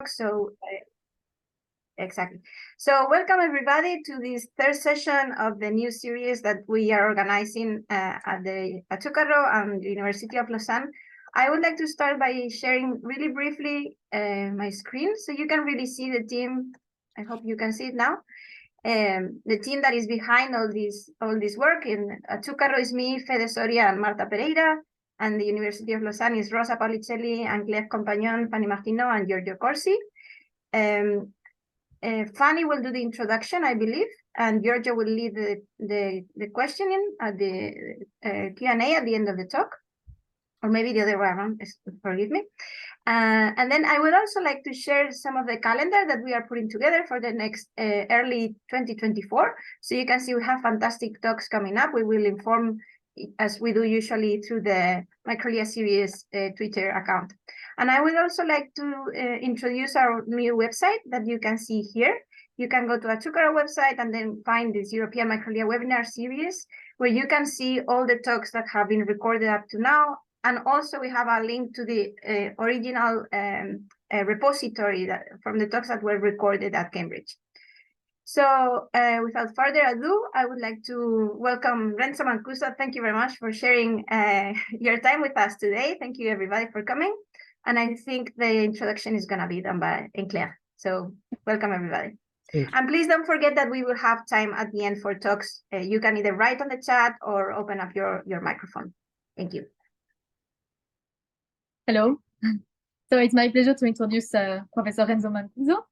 So exactly. So welcome everybody to this third session of the new series that we are organizing at Azucarro and the University of Lausanne. I would like to start by sharing really briefly my screen so you can really see the team. I hope you can see it now. The team that is behind all this work in Azucarro is me, Fede Soria, and Marta Pereira, and the University of Lausanne is Rosa Paulicelli, and Claire Compagnon, Fanny Martino, and Giorgio Corsi. Fanny will do the introduction, I believe, and Giorgio will lead the questioning at the Q&A at the end of the talk, or maybe the other way around, forgive me. And then I would also like to share some of the calendar that we are putting together for the next early 2024. So you can see we have fantastic talks coming up. We will inform, as we do usually, through the Microglia series Twitter account. And I would also like to introduce our new website that you can see here. You can go to a Azucarro website and then find this European Microglia webinar series, where you can see all the talks that have been recorded up to now. And also we have a link to the original repository from the talks that were recorded at Cambridge. So without further ado, I would like to welcome Renzo Mancuso. Thank you very much for sharing your time with us today. Thank you everybody for coming. And I think the introduction is gonna be done by Claire. So welcome everybody. And please don't forget that we will have time at the end for talks. You can either write on the chat or open up your microphone. Thank you. Hello. So it's my pleasure to introduce Professor Renzo Mancuso.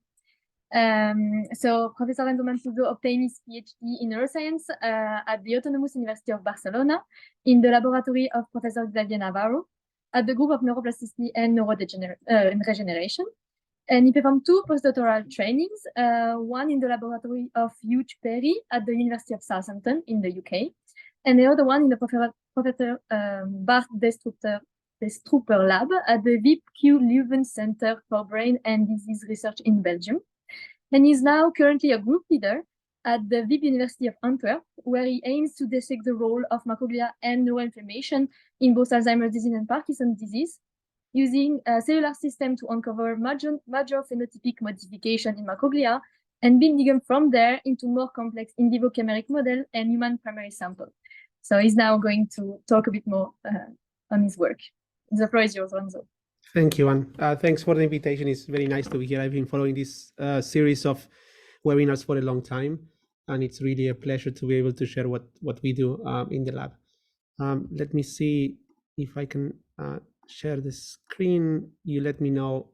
So Professor Renzo Mancuso obtained his PhD in neuroscience at the Autonomous University of Barcelona in the laboratory of Professor Xavier Navarro at the Group of Neuroplasticity and Regeneration. And he performed 2 postdoctoral trainings, one in the laboratory of Hugh Perry at the University of Southampton in the UK, and the other one in the Professor Bart Destrooper lab at the VIP-Q Leuven Center for Brain and Disease Research in Belgium. And he's now currently a group leader at the VIP University of Antwerp, where he aims to dissect the role of microglia and neuroinflammation in both Alzheimer's disease and Parkinson's disease, using a cellular system to uncover major phenotypic modification in microglia and building them from there into more complex in vivo chimeric model and human primary sample. So he's now going to talk a bit more on his work. The floor is yours, Renzo. Thank you, Anne. Thanks for the invitation. It's very nice to be here. I've been following this series of webinars for a long time, and it's really a pleasure to be able to share what we do in the lab. Let me see if I can share the screen. You let me know.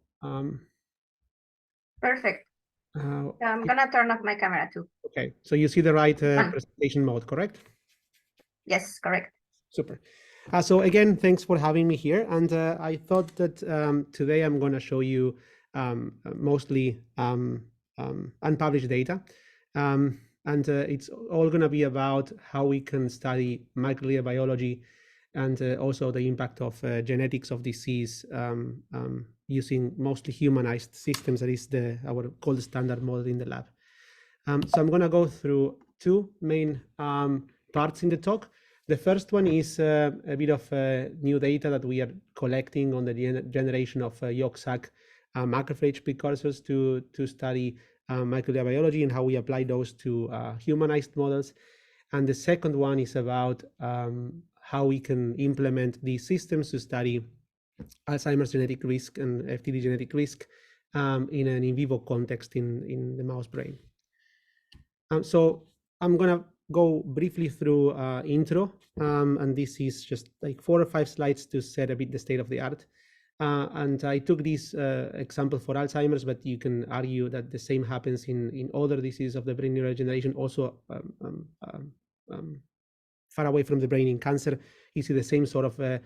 Perfect. I'm gonna turn off my camera too. Okay, so you see the right presentation mode, correct? Yes, correct. Super. So again, thanks for having me here. And I thought that today I'm going to show you mostly unpublished data. And it's all going to be about how we can study microglia biology and also the impact of genetics of disease using mostly humanized systems. That is our gold standard model in the lab. So I'm going to go through 2 main parts in the talk. The first one is a bit of new data that we are collecting on the generation of YOXAC macrophage precursors to study microglia biology and how we apply those to humanized models. And the second one is about how we can implement these systems to study Alzheimer's genetic risk and FTD genetic risk in an in vivo context in the mouse brain. So I'm going to go briefly through intro, and this is just like 4 or 5 slides to set a bit the state of the art. And I took this example for Alzheimer's, but you can argue that the same happens in other diseases of the brain neurodegeneration, also far away from the brain in cancer. You see the same sort of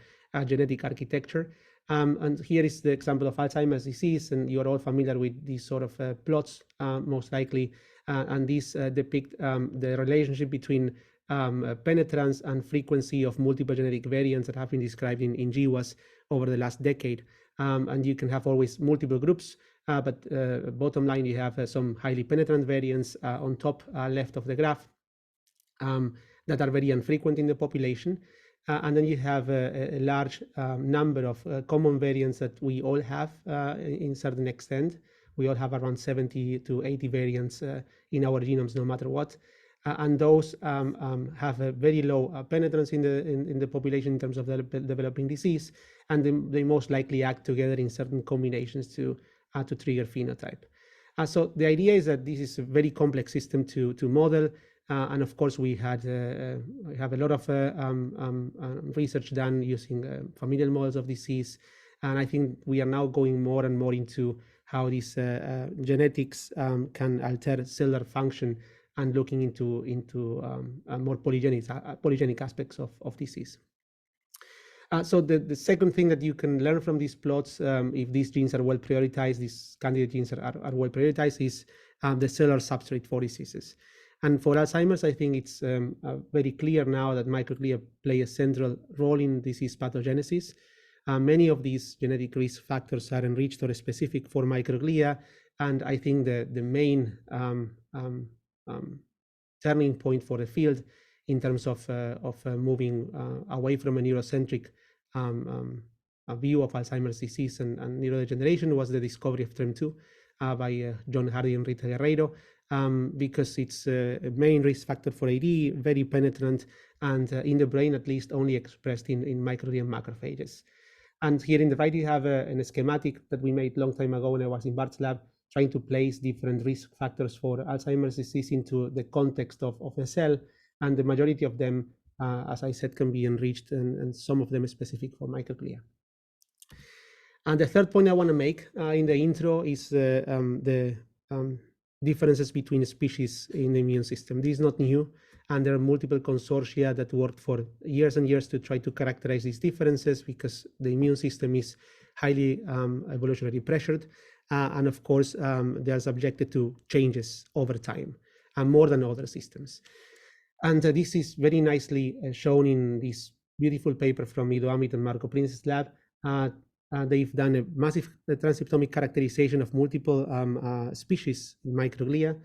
genetic architecture. And here is the example of Alzheimer's disease, and you're all familiar with these sort of plots, most likely. And these depict the relationship between penetrance and frequency of multiple genetic variants that have been described in GWAS over the last decade. And you can have always multiple groups, but bottom line, you have some highly penetrant variants on top left of the graph that are very infrequent in the population. And then you have a large number of common variants that we all have in certain extent, We all have around 70 to 80 variants in our genomes, no matter what. And those have a very low penetrance in the population in terms of developing disease, and they most likely act together in certain combinations to trigger phenotype. So the idea is that this is a very complex system to model, and of course we have a lot of research done using familial models of disease, and I think we are now going more and more into how these genetics can alter cellular function and looking into more polygenic aspects of disease. So the second thing that you can learn from these plots, if these genes are well prioritized, these candidate genes are well prioritized, is the cellular substrate for diseases. And for Alzheimer's, I think it's very clear now that microglia play a central role in disease pathogenesis. Many of these genetic risk factors are enriched or specific for microglia, and I think the main turning point for the field in terms of moving away from a neurocentric view of Alzheimer's disease and neurodegeneration was the discovery of TREM2 by John Hardy and Rita Guerreiro, because it's a main risk factor for AD, very penetrant, and in the brain at least only expressed in microglia macrophages. And here in the right, you have a schematic that we made a long time ago when I was in Bart's lab, trying to place different risk factors for Alzheimer's disease into the context of a cell. And the majority of them, as I said, can be enriched, and some of them specific for microglia. And the third point I want to make in the intro is the differences between species in the immune system. This is not new, and there are multiple consortia that worked for years and years to try to characterize these differences, because the immune system is highly evolutionarily pressured, and of course they are subjected to changes over time, and more than other systems. And this is very nicely shown in this beautiful paper from Ido Amit and Marco Prince's lab. They've done a massive transcriptomic characterization of multiple species in microglia,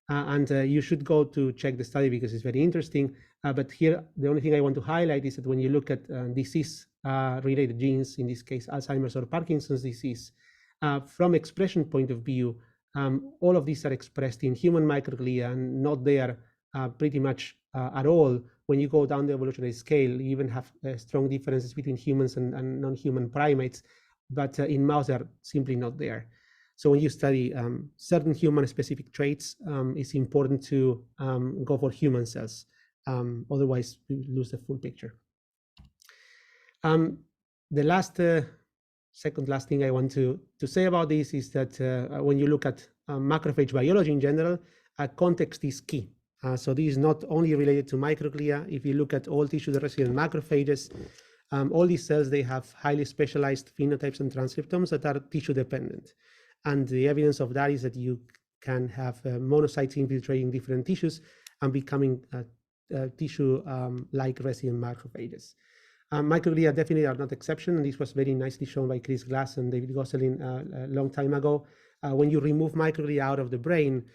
and you should go to check the study because it's very interesting. But here, the only thing I want to highlight is that when you look at disease-related genes, in this case Alzheimer's or Parkinson's disease, from expression point of view, all of these are expressed in human microglia and not there pretty much at all. When you go down the evolutionary scale, you even have strong differences between humans and non-human primates, but in mouse they're simply not there. So when you study certain human-specific traits, it's important to go for human cells. Otherwise, we lose the full picture. The second last thing I want to say about this is that when you look at macrophage biology in general, context is key. So this is not only related to microglia. If you look at all tissue-resident macrophages, all these cells, they have highly specialized phenotypes and transcriptomes that are tissue-dependent. And the evidence of that is that you can have monocytes infiltrating different tissues and becoming tissue-like resident macrophages. Microglia definitely are not exception, and this was very nicely shown by Chris Glass and David Gosselin a long time ago. When you remove microglia out of the brain,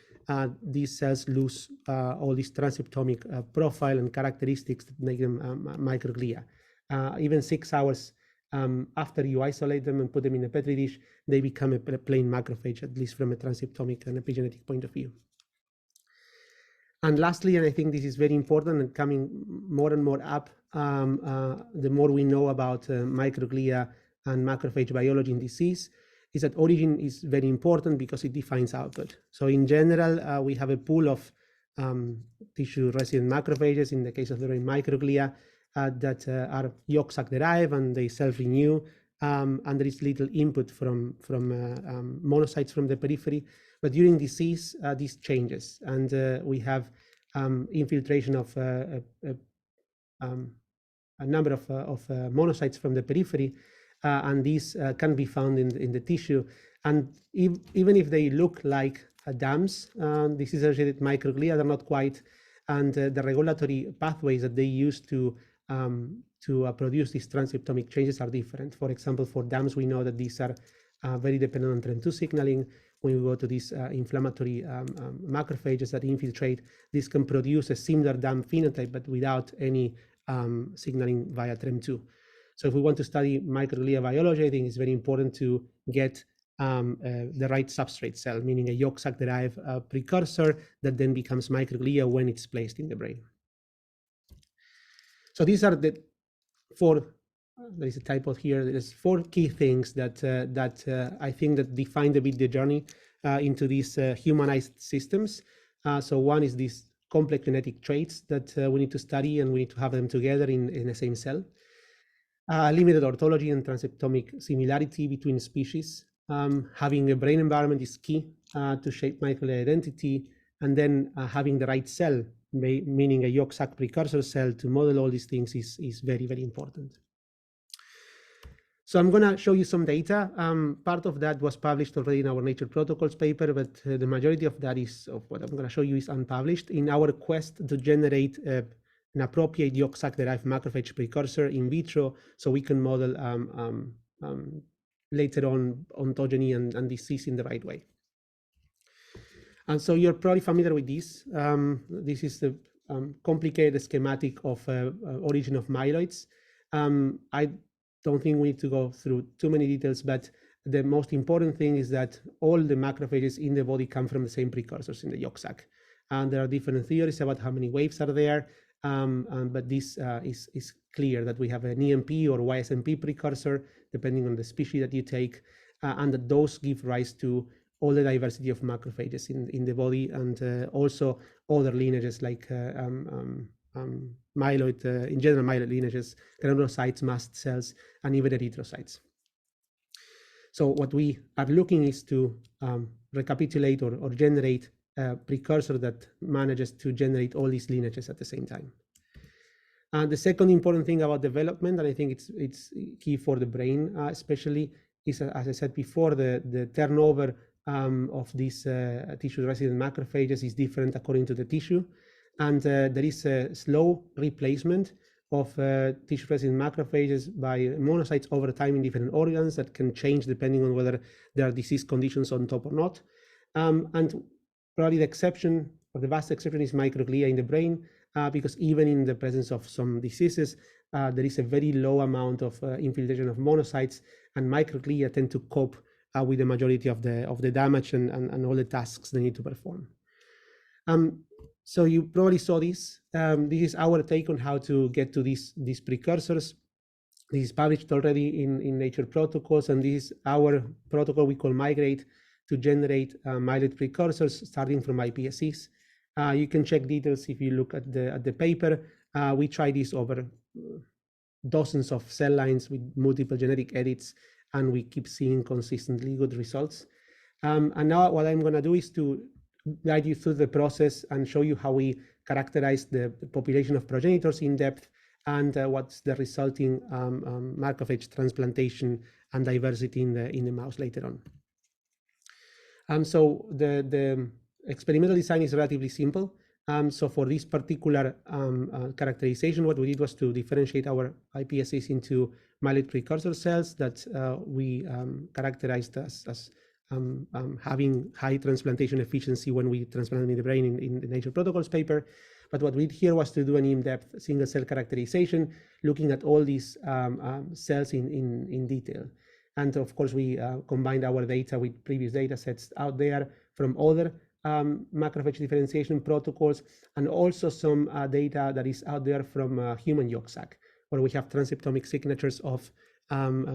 these cells lose all this transcriptomic profile and characteristics that make them microglia. Even 6 hours after you isolate them and put them in a petri dish, they become a plain macrophage, at least from a transcriptomic and epigenetic point of view. And lastly, and I think this is very important and coming more and more up, the more we know about microglia and macrophage biology in disease, is that origin is very important because it defines output. So in general, we have a pool of tissue-resident macrophages, in the case of the microglia, that are yolk sac derived and they self-renew, and there is little input from monocytes from the periphery. But during disease, this changes, and we have infiltration of a number of monocytes from the periphery, and these can be found in the tissue. And even if they look like dams, disease-associated microglia, they're not quite. And the regulatory pathways that they use to produce these transcriptomic changes are different. For example, for dams, we know that these are very dependent on TREM2 signaling. When we go to these inflammatory macrophages that infiltrate, this can produce a similar dam phenotype, but without any signaling via TREM2. So if we want to study microglia biology, I think it's very important to get the right substrate cell, meaning a yolk sac-derived precursor that then becomes microglia when it's placed in the brain. So these are the four, there is a typo here, there's 4 key things that, I think that define a bit the journey into these humanized systems. So one is these complex genetic traits that we need to study, and we need to have them together in the same cell. Limited orthology and transeptomic similarity between species. Having a brain environment is key to shape microglia identity, and then having the right cell, meaning a yolk sac precursor cell, to model all these things is very, very important. So I'm going to show you some data. Part of that was published already in our Nature Protocols paper, but the majority of that is, of what I'm going to show you, is unpublished. In our quest to generate an appropriate yolk sac-derived macrophage precursor in vitro, so we can model later on ontogeny and disease in the right way. And so you're probably familiar with this. This is the complicated schematic of origin of myeloids. I don't think we need to go through too many details, but the most important thing is that all the macrophages in the body come from the same precursors in the yolk sac. And there are different theories about how many waves are there, but this is clear that we have an EMP or YSMP precursor, depending on the species that you take, and that those give rise to all the diversity of macrophages in the body, and also other lineages like myeloid, in general myeloid lineages, granulocytes, mast cells, and even erythrocytes. So what we are looking is to recapitulate or generate a precursor that manages to generate all these lineages at the same time. And the second important thing about development, and I think it's key for the brain especially, is, as I said before, the turnover of these tissue-resident macrophages is different according to the tissue. And there is a slow replacement of tissue-resident macrophages by monocytes over time in different organs that can change depending on whether there are disease conditions on top or not. And probably the exception, or the vast exception, is microglia in the brain, because even in the presence of some diseases, there is a very low amount of infiltration of monocytes, and microglia tend to cope with the majority of the damage and all the tasks they need to perform. So you probably saw this. This is our take on how to get to these precursors. This is published already in Nature Protocols, and this is our protocol we call Migrate to generate myeloid precursors starting from iPSCs. You can check details if you look at the paper. We try this over dozens of cell lines with multiple genetic edits, and we keep seeing consistently good results. And now what I'm going to do is to guide you through the process and show you how we characterize the population of progenitors in depth, and what's the resulting macrophage transplantation and diversity in the mouse later on. So the experimental design is relatively simple. So for this particular characterization, what we did was to differentiate our iPSCs into myeloid precursor cells that we characterized as having high transplantation efficiency when we transplant them in the brain in the Nature Protocols paper. But what we did here was to do an in-depth single cell characterization, looking at all these cells in detail. And of course, we combined our data with previous data sets out there from other macrophage differentiation protocols, and also some data that is out there from human yolk sac, where we have transeptomic signatures of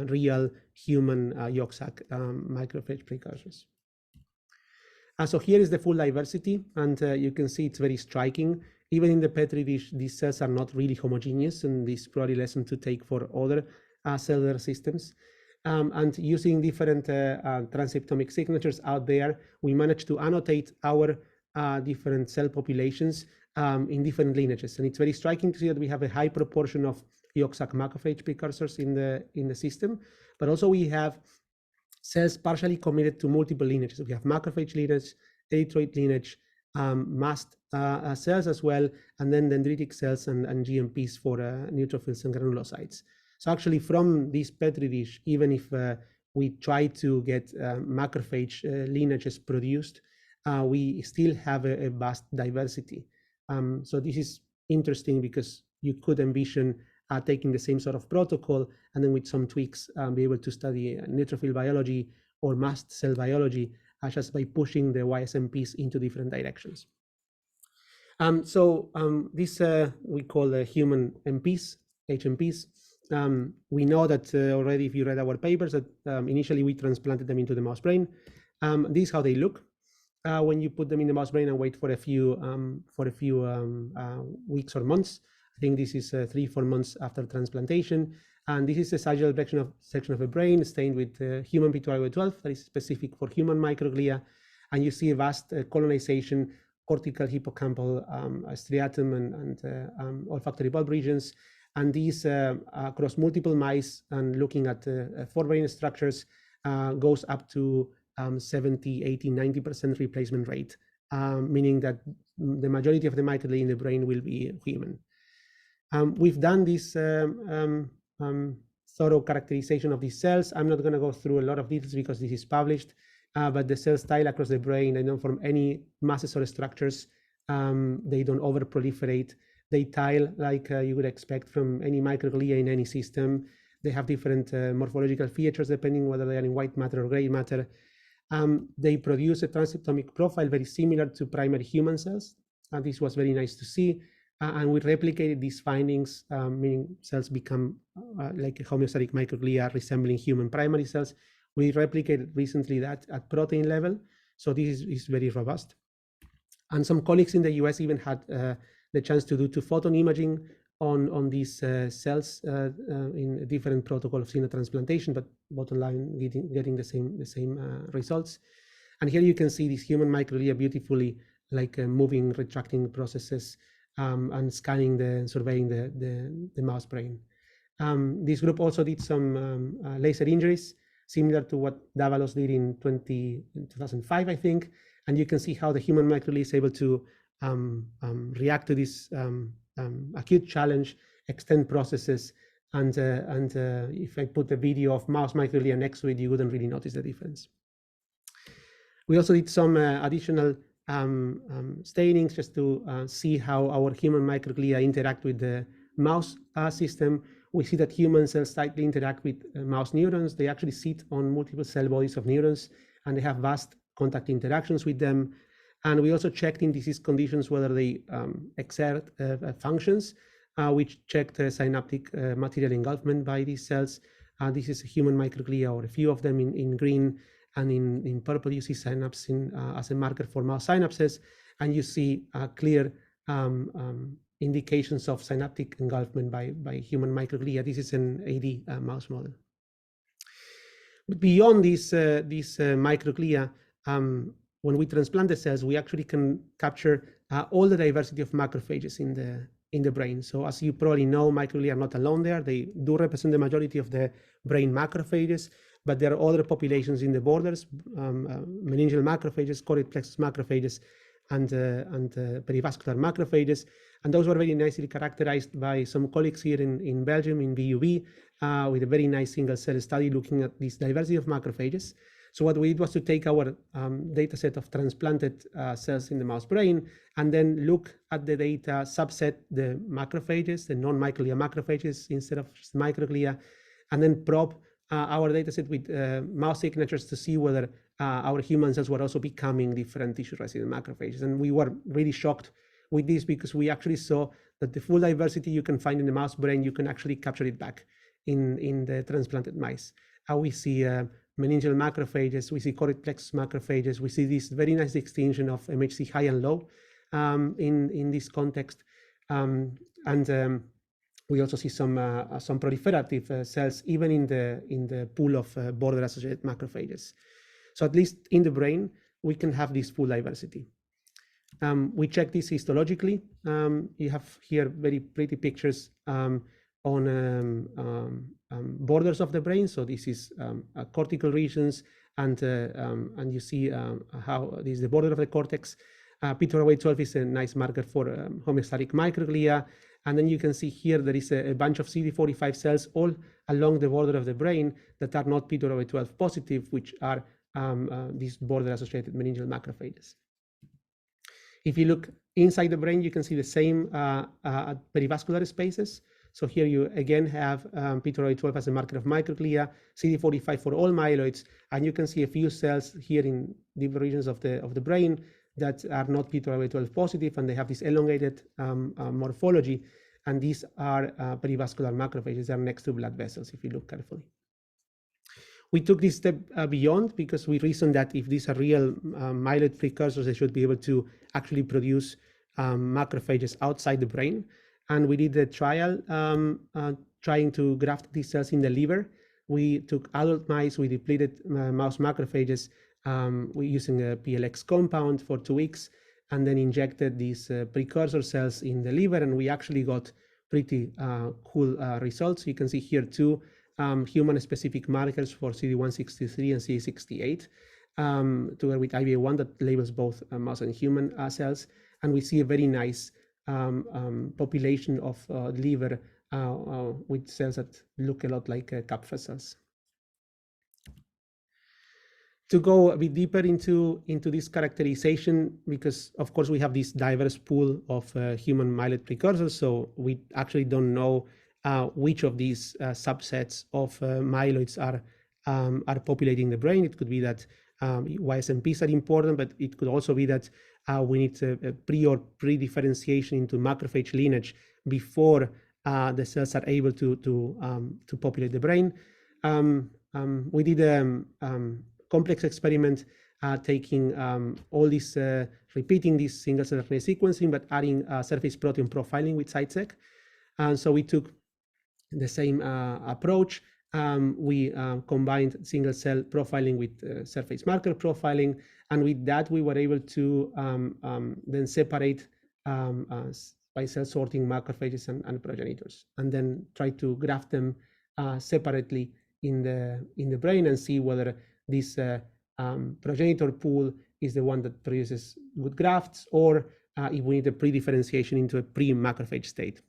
real human yolk sac macrophage precursors. So here is the full diversity, and you can see it's very striking. Even in the Petri dish, these cells are not really homogeneous, and this is probably a lesson to take for other cellular systems. And using different transeptomic signatures out there, we managed to annotate our different cell populations in different lineages. And it's very striking to see that we have a high proportion of yolk sac macrophage precursors in the system, but also we have cells partially committed to multiple lineages. We have macrophage lineage, erythroid lineage, mast cells as well, and then dendritic cells and GMPs for neutrophils and granulocytes. So actually from this Petri dish, even if we try to get macrophage lineages produced, we still have a vast diversity. So this is interesting because you could envision taking the same sort of protocol and then with some tweaks be able to study neutrophil biology or mast cell biology just by pushing the YSMPs into different directions. This we call human MPs, HMPs. We know that already, if you read our papers, that initially we transplanted them into the mouse brain. This is how they look when you put them in the mouse brain and wait for a few weeks or months. I think this is 3-4 months after transplantation. And this is a sagittal section of a brain stained with human P2Y12 that is specific for human microglia. And you see a vast colonization, cortical, hippocampal, striatum, and olfactory bulb regions. And these, across multiple mice and looking at 4 brain structures, goes up to 70, 80, 90% replacement rate, meaning that the majority of the microglia in the brain will be human. We've done this thorough characterization of these cells. I'm not going to go through a lot of details because this is published, but the cells tile across the brain. They don't form any masses or structures. They don't over-proliferate. They tile like you would expect from any microglia in any system. They have different morphological features depending whether they are in white matter or gray matter. They produce a transcriptomic profile very similar to primary human cells. This was very nice to see. And we replicated these findings, meaning cells become like a homeostatic microglia resembling human primary cells. We replicated recently that at protein level. So this is very robust. And some colleagues in the US even had the chance to do 2-photon imaging on these cells in a different protocol of xenotransplantation, but bottom line getting the same results. And here you can see these human microglia beautifully, like moving, retracting processes, and scanning surveying the mouse brain. This group also did some laser injuries, similar to what Davalos did in 2005, I think. And you can see how the human microglia is able to react to this acute challenge, extend processes, and if I put a video of mouse microglia next to it, you wouldn't really notice the difference. We also did some additional stainings just to see how our human microglia interact with the mouse system. We see that human cells tightly interact with mouse neurons. They actually sit on multiple cell bodies of neurons, and they have vast contact interactions with them. And we also checked in disease conditions whether they exert functions, which checked synaptic material engulfment by these cells. This is a human microglia, or a few of them in green, and in purple you see synapse as a marker for mouse synapses, and you see clear indications of synaptic engulfment by human microglia. This is an AD mouse model. But beyond these microglia, when we transplant the cells, we actually can capture all the diversity of macrophages in the brain. So as you probably know, microglia are not alone there. They do represent the majority of the brain macrophages, but there are other populations in the borders, meningeal macrophages, choroid plexus macrophages, and perivascular macrophages. And those were very nicely characterized by some colleagues here in Belgium, in BUB, with a very nice single cell study looking at this diversity of macrophages. So what we did was to take our data set of transplanted cells in the mouse brain, and then look at the data, subset the macrophages, the non-microglia macrophages instead of just microglia, and then probe our data set with mouse signatures to see whether our human cells were also becoming different tissue-resident macrophages. And we were really shocked with this because we actually saw that the full diversity you can find in the mouse brain, you can actually capture it back in the transplanted mice. We see meningeal macrophages, we see choroid plexus macrophages, we see this very nice distinction of MHC high and low in this context. We also see some proliferative cells even in the pool of border-associated macrophages. So at least in the brain, we can have this full diversity. We check this histologically. You have here very pretty pictures on borders of the brain. So this is cortical regions, and you see how this is the border of the cortex. P2Y12 is a nice marker for homeostatic microglia. And then you can see here there is a bunch of CD45 cells all along the border of the brain that are not P2Y12 positive, which are these border-associated meningeal macrophages. If you look inside the brain, you can see the same perivascular spaces. So here you again have P2Y12 as a marker of microglia, CD45 for all myeloids, and you can see a few cells here in different regions of the brain that are not P2Y12 positive, and they have this elongated morphology, and these are perivascular macrophages. They are next to blood vessels if you look carefully. We took this step beyond because we reasoned that if these are real myeloid precursors, they should be able to actually produce macrophages outside the brain. And we did a trial trying to graft these cells in the liver. We took adult mice, we depleted mouse macrophages using a PLX compound for 2 weeks, and then injected these precursor cells in the liver, and we actually got pretty cool results. You can see here two human-specific markers for CD163 and CD68, together with IBA1 that labels both mouse and human cells, and we see a very nice population of liver with cells that look a lot like Kappa cells. To go a bit deeper into this characterization, because of course we have this diverse pool of human myeloid precursors, so we actually don't know which of these subsets of myeloids are populating the brain. It could be that YSMPs are important, but it could also be that we need a pre-differentiation into macrophage lineage before the cells are able to populate the brain. We did a complex experiment taking all this, repeating this single-cell RNA sequencing, but adding surface protein profiling with CyTSEC. And so we took the same approach. We combined single-cell profiling with surface marker profiling, and with that we were able to then separate by cell sorting macrophages and progenitors, and then try to graft them separately in the brain and see whether this progenitor pool is the one that produces good grafts, or if we need a pre-differentiation into a pre-macrophage state.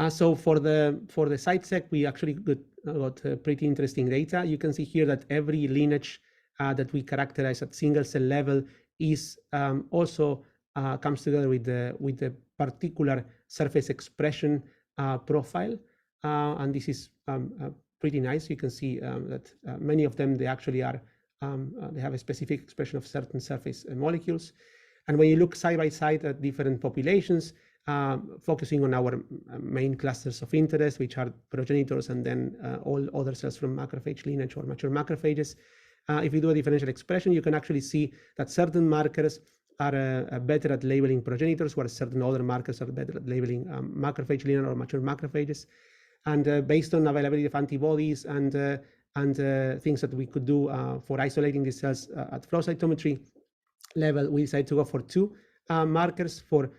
So for the CyTSEC, we actually got pretty interesting data. You can see here that every lineage that we characterize at single cell level is also comes together with the particular surface expression profile, and this is pretty nice. You can see that many of them, they actually are they have a specific expression of certain surface molecules. And when you look side by side at different populations, focusing on our main clusters of interest, which are progenitors and then all other cells from macrophage lineage or mature macrophages, if you do a differential expression, you can actually see that certain markers are better at labeling progenitors, whereas certain other markers are better at labeling macrophage lineage or mature macrophages. And based on availability of antibodies and things that we could do for isolating these cells at flow cytometry level, we decided to go for two markers for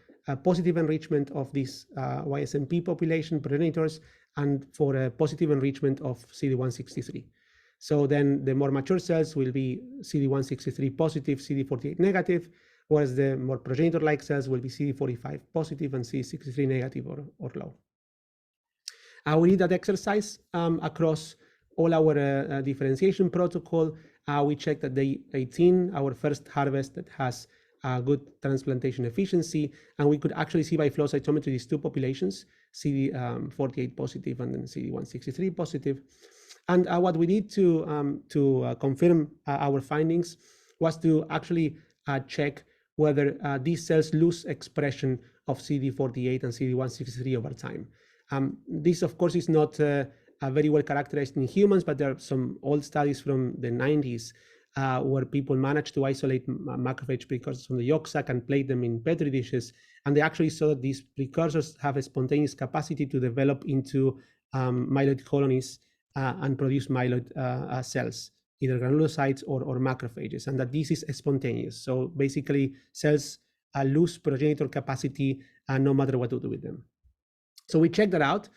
positive enrichment of this YSMP population, progenitors, and for a positive enrichment of CD163. So then the more mature cells will be CD163 positive, CD48 negative, whereas the more progenitor-like cells will be CD45 positive and CD63 negative or low. We did that exercise across all our differentiation protocol. We checked at day 18, our first harvest that has good transplantation efficiency, and we could actually see by flow cytometry these two populations, CD48 positive and then CD163 positive. And what we did to confirm our findings was to actually check whether these cells lose expression of CD48 and CD163 over time. This, of course, is not very well characterized in humans, but there are some old studies from the 90s where people managed to isolate macrophage precursors from the yolk sac and plate them in petri dishes, and they actually saw that these precursors have a spontaneous capacity to develop into myeloid colonies and produce myeloid cells, either granulocytes or macrophages, and that this is spontaneous. So basically, cells lose progenitor capacity no matter what to do with them. So we checked that out.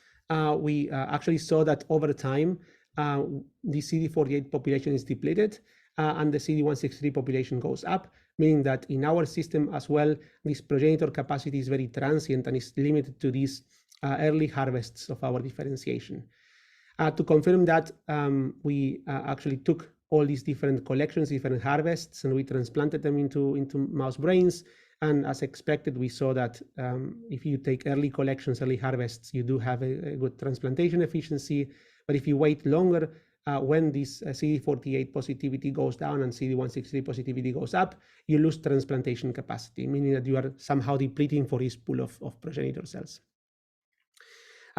We actually saw that over time, the CD48 population is depleted and the CD163 population goes up, meaning that in our system as well, this progenitor capacity is very transient and is limited to these early harvests of our differentiation. To confirm that, we actually took all these different collections, different harvests, and we transplanted them into mouse brains. And as expected, we saw that if you take early collections, early harvests, you do have a good transplantation efficiency. But if you wait longer, when this CD48 positivity goes down and CD163 positivity goes up, you lose transplantation capacity, meaning that you are somehow depleting for this pool of progenitor cells.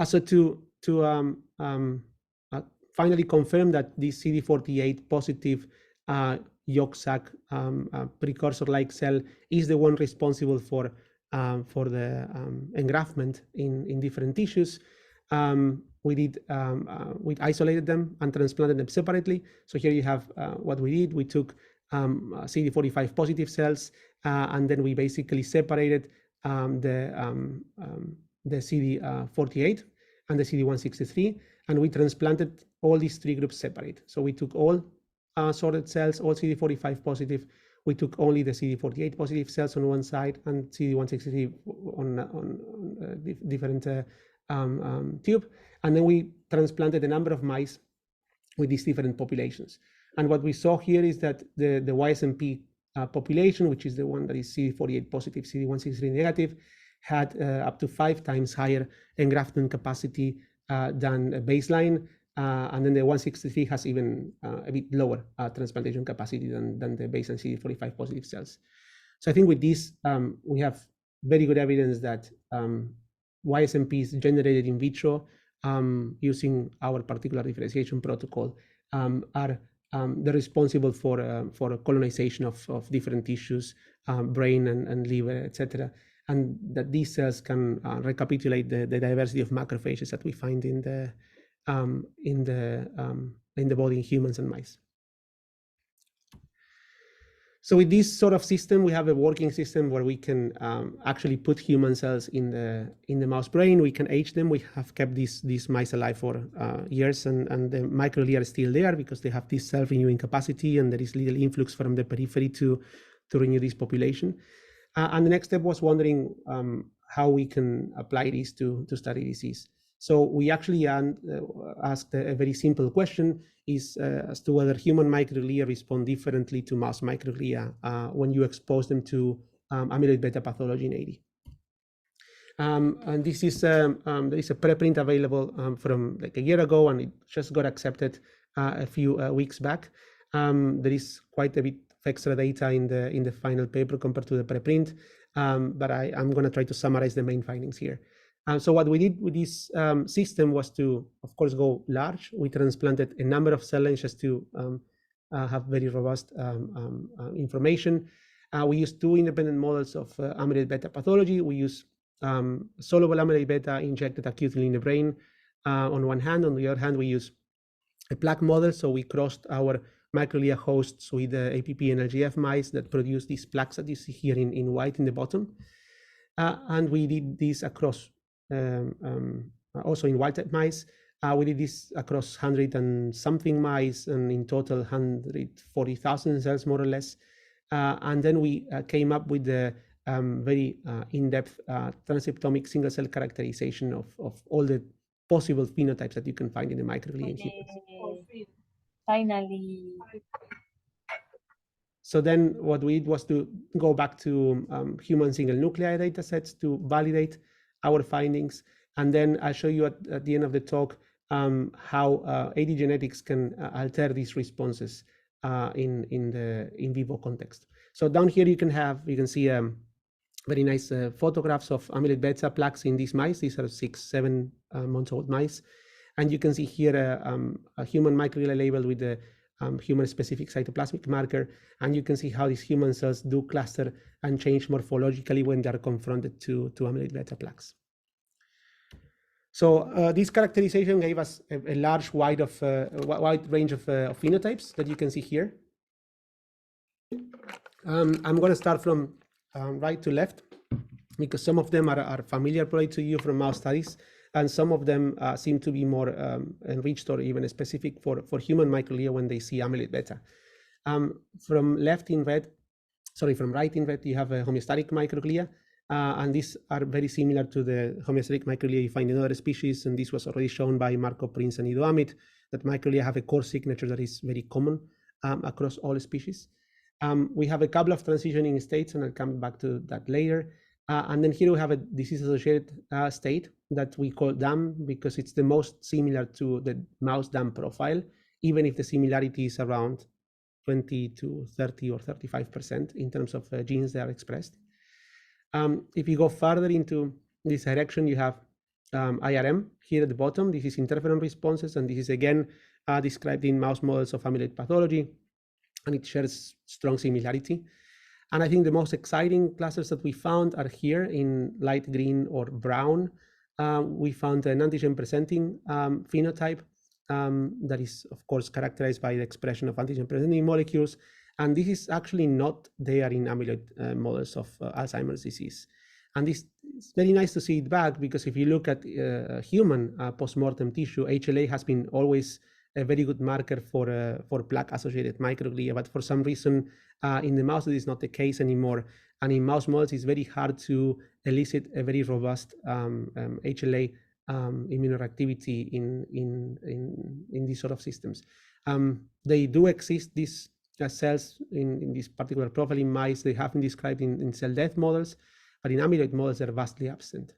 So to finally confirm that this CD48 positive yolk sac precursor-like cell is the one responsible for the engraftment in different tissues. We isolated them and transplanted them separately. So here you have what we did. We took CD45 positive cells, and then we basically separated the CD48 and the CD163, and we transplanted all these three groups separate. So we took all sorted cells, all CD45 positive. We took only the CD48 positive cells on one side and CD163 on different tube. And then we transplanted a number of mice with these different populations. And what we saw here is that the YSMP population, which is the one that is CD48 positive, CD163 negative, had up to 5 times higher engraftment capacity than baseline. And then the 163 has even a bit lower transplantation capacity than the baseline CD45 positive cells. So I think with this, we have very good evidence that YSMPs generated in vitro using our particular differentiation protocol are they're responsible for colonization of different tissues, brain and liver, etc. And that these cells can recapitulate the diversity of macrophages that we find in the body in humans and mice. So with this sort of system, we have a working system where we can actually put human cells in the mouse brain. We can age them. We have kept these mice alive for years, and the microglia are still there because they have this self-renewing capacity, and there is little influx from the periphery to renew this population. And the next step was wondering how we can apply this to study disease. So we actually asked a very simple question as to whether human microglia respond differently to mouse microglia when you expose them to amyloid beta pathology in AD. And this is there is a preprint available from like a year ago, and it just got accepted a few weeks back. There is quite a bit of extra data in the final paper compared to the preprint, but I'm going to try to summarize the main findings here. So what we did with this system was to, of course, go large. We transplanted a number of cell lines just to have very robust information. We used 2 independent models of amyloid beta pathology. We use soluble amyloid beta injected acutely in the brain on one hand. On the other hand, we use a plaque model. So we crossed our microglia hosts with the APP and LGF mice that produce these plaques that you see here in white in the bottom. And we did this across also in wild-type mice. We did this across 100 and something mice, and in total 140,000 cells, more or less. And then we came up with the very in-depth transcriptomic single-cell characterization of all the possible phenotypes that you can find in the microglia in humans. Finally. So then what we did was to go back to human single nuclei data sets to validate our findings. And then I'll show you at the end of the talk how AD genetics can alter these responses in the in vivo context. So down here you can see very nice photographs of amyloid beta plaques in these mice. These are 6-7 months old mice. And you can see here a human microglia labeled with the human-specific cytoplasmic marker, and you can see how these human cells do cluster and change morphologically when they are confronted to amyloid beta plaques. So this characterization gave us a large wide range of phenotypes that you can see here. I'm going to start from right to left, because some of them are familiar probably to you from mouse studies, and some of them seem to be more enriched or even specific for human microglia when they see amyloid beta. From right in red, you have a homeostatic microglia, and these are very similar to the homeostatic microglia you find in other species, and this was already shown by Marco Prince and Ido Amit, that microglia have a core signature that is very common across all species. We have a couple of transitioning states, and I'll come back to that later. And then here we have a disease-associated state that we call DAM because it's the most similar to the mouse DAM profile, even if the similarity is around 20 to 30 or 35% in terms of genes that are expressed. If you go further into this direction, you have IRM here at the bottom. This is interferon responses, and this is again described in mouse models of amyloid pathology, and it shares strong similarity. And I think the most exciting clusters that we found are here in light green or brown. We found an antigen-presenting phenotype that is, of course, characterized by the expression of antigen-presenting molecules. And this is actually not there in amyloid models of Alzheimer's disease. And this is very nice to see it back, because if you look at human postmortem tissue, HLA has been always a very good marker for plaque-associated microglia, but for some reason in the mouse it is not the case anymore. And in mouse models, it's very hard to elicit a very robust HLA immunoreactivity in these sort of systems. They do exist, these cells in this particular profile in mice. They have been described in cell death models, but in amyloid models, they're vastly absent.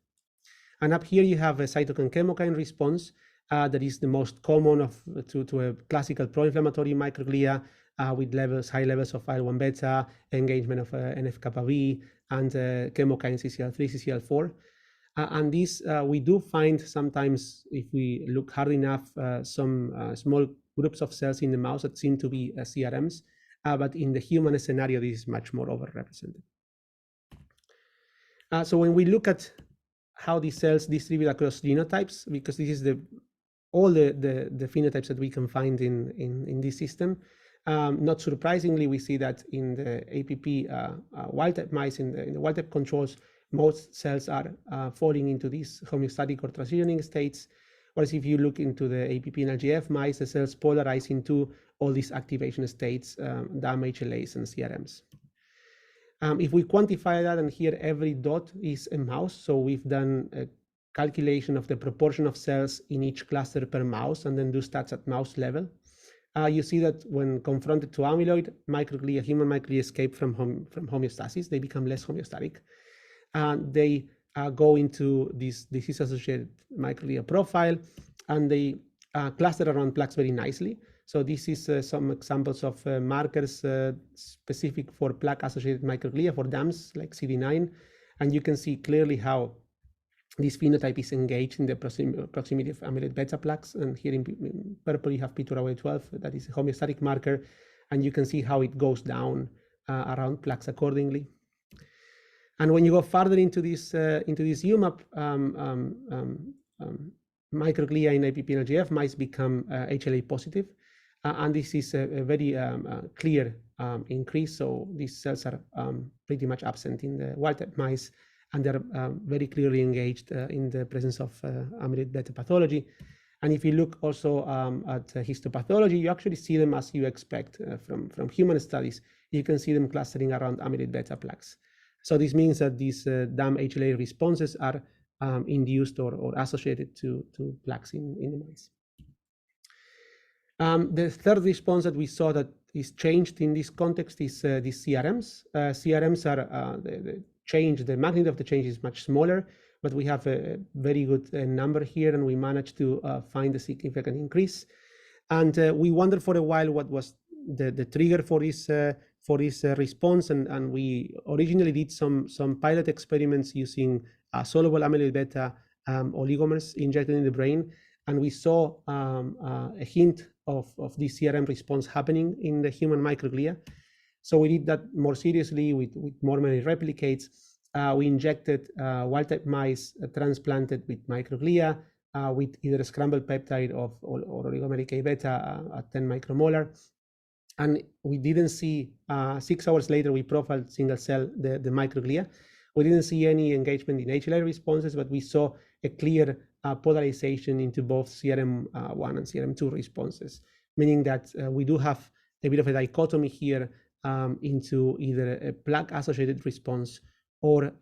And up here you have a cytokine-chemokine response that is the most common to a classical pro-inflammatory microglia with high levels of IL-1 beta, engagement of NF-kappa B, and chemokine CCL3, CCL4. And this we do find sometimes, if we look hard enough, some small groups of cells in the mouse that seem to be CRMs, but in the human scenario, this is much more overrepresented. So when we look at how these cells distribute across genotypes, because this is all the phenotypes that we can find in this system, not surprisingly, we see that in the APP wild-type mice, in the wild-type controls, most cells are falling into these homeostatic or transitioning states. Whereas if you look into the APP and LGF mice, the cells polarize into all these activation states, DAM, HLAs, and CRMs. If we quantify that, and here every dot is a mouse, so we've done a calculation of the proportion of cells in each cluster per mouse, and then do stats at mouse level. You see that when confronted to amyloid, microglia, human microglia escape from homeostasis. They become less homeostatic. They go into this disease-associated microglia profile, and they cluster around plaques very nicely. So this is some examples of markers specific for plaque-associated microglia, for DAMs, like CD9. And you can see clearly how this phenotype is engaged in the proximity of amyloid beta plaques. And here in purple, you have P2RA12, that is a homeostatic marker. And you can see how it goes down around plaques accordingly. And when you go further into this UMAP, microglia in APP and LGF mice become HLA positive. And this is a very clear increase. So these cells are pretty much absent in the wild-type mice, and they're very clearly engaged in the presence of amyloid beta pathology. And if you look also at histopathology, you actually see them as you expect from human studies. You can see them clustering around amyloid beta plaques. So this means that these DAM HLA responses are induced or associated to plaques in the mice. The third response that we saw that is changed in this context is these CRMs. CRMs are the magnitude of the change is much smaller, but we have a very good number here, and we managed to find a significant increase. And we wondered for a while what was the trigger for this response, and we originally did some pilot experiments using soluble amyloid beta oligomers injected in the brain, and we saw a hint of this CRM response happening in the human microglia. So we did that more seriously with more many replicates. We injected wild-type mice transplanted with microglia with either a scrambled peptide or oligomeric A beta at 10 micromolar. And we didn't see, 6 hours later, we profiled single cell, the microglia. We didn't see any engagement in HLA responses, but we saw a clear polarization into both CRM1 and CRM2 responses, meaning that we do have a bit of a dichotomy here into either a plaque-associated response or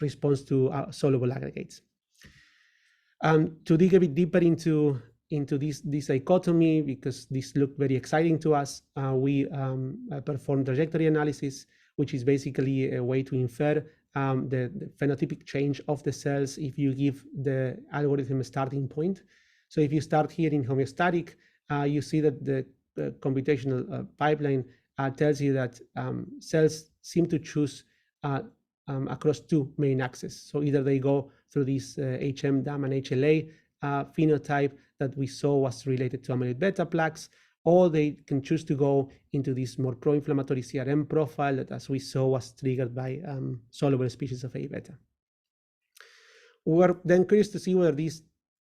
response to soluble aggregates. To dig a bit deeper into into this dichotomy, because this looked very exciting to us, we performed trajectory analysis, which is basically a way to infer the phenotypic change of the cells if you give the algorithm a starting point. So if you start here in homeostatic, you see that the computational pipeline tells you that cells seem to choose across two main axes. So either they go through this HM, DAM, and HLA phenotype that we saw was related to amyloid beta plaques, or they can choose to go into this more pro-inflammatory CRM profile that, as we saw, was triggered by soluble species of A beta. We were then curious to see whether these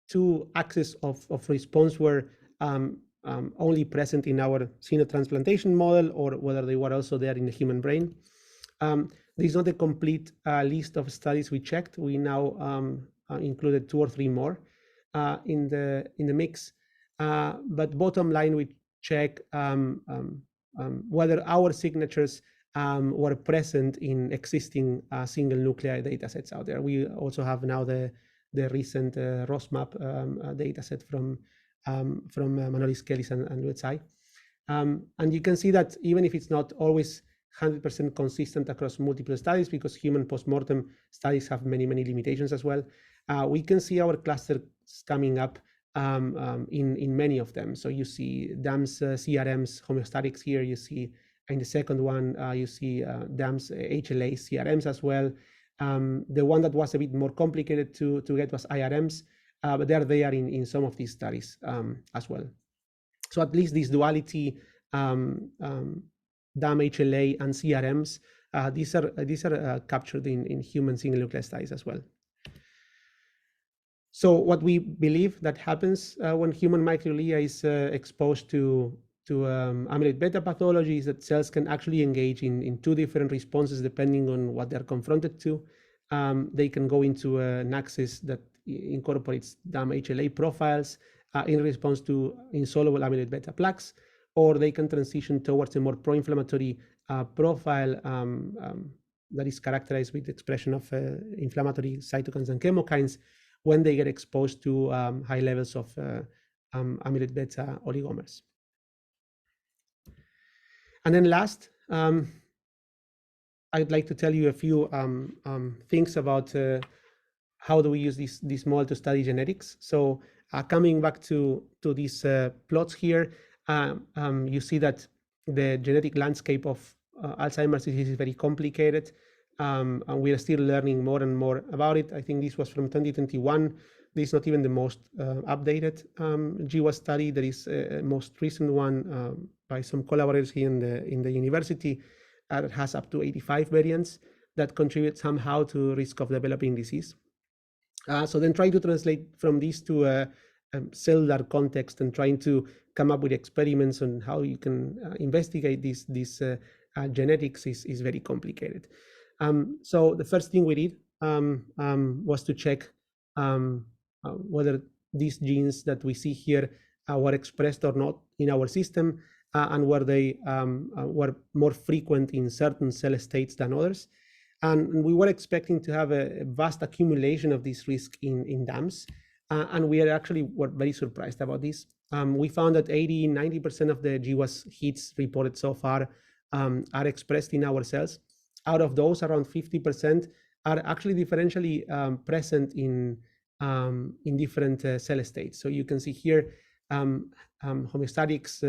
two axes of response were only present in our xenotransplantation model, or whether they were also there in the human brain. This is not a complete list of studies we checked. We now included 2 or 3 more in the mix. But bottom line, we check whether our signatures were present in existing single nuclei datasets out there. We also have now the recent ROSMAP dataset from Manolis Kellis and USI. And you can see that even if it's not always 100% consistent across multiple studies, because human postmortem studies have many limitations as well, we can see our clusters coming up in many of them. So you see DAMS, CRMs, homeostatics here. You see in the second one, you see DAMS, HLA, CRMs as well. The one that was a bit more complicated to get was IRMs, but they're there in some of these studies as well. So at least this duality, DAM, HLA, and CRMs, these are captured in human single nucleus studies as well. So what we believe that happens when human microglia is exposed to amyloid beta pathology is that cells can actually engage in 2 different responses depending on what they're confronted to. They can go into an axis that incorporates DAM HLA profiles in response to insoluble amyloid beta plaques, or they can transition towards a more pro-inflammatory profile that is characterized with the expression of inflammatory cytokines and chemokines when they get exposed to high levels of amyloid beta oligomers. And then last, I'd like to tell you a few things about how do we use this model to study genetics. So coming back to these plots here, you see that the genetic landscape of Alzheimer's disease is very complicated. And we are still learning more and more about it. I think this was from 2021. This is not even the most updated GWAS study. There is a most recent one by some collaborators here in the university that has up to 85 variants that contribute somehow to risk of developing disease. So then trying to translate from this to a cellular context and trying to come up with experiments on how you can investigate these genetics is very complicated. So the first thing we did was to check whether these genes that we see here were expressed or not in our system, and where they were more frequent in certain cell states than others. And we were expecting to have a vast accumulation of this risk in DAMs, and we were very surprised about this. We found that 80–90% of the GWAS hits reported so far are expressed in our cells. Out of those, around 50% are actually differentially present in different cell states. So you can see here homeostatics,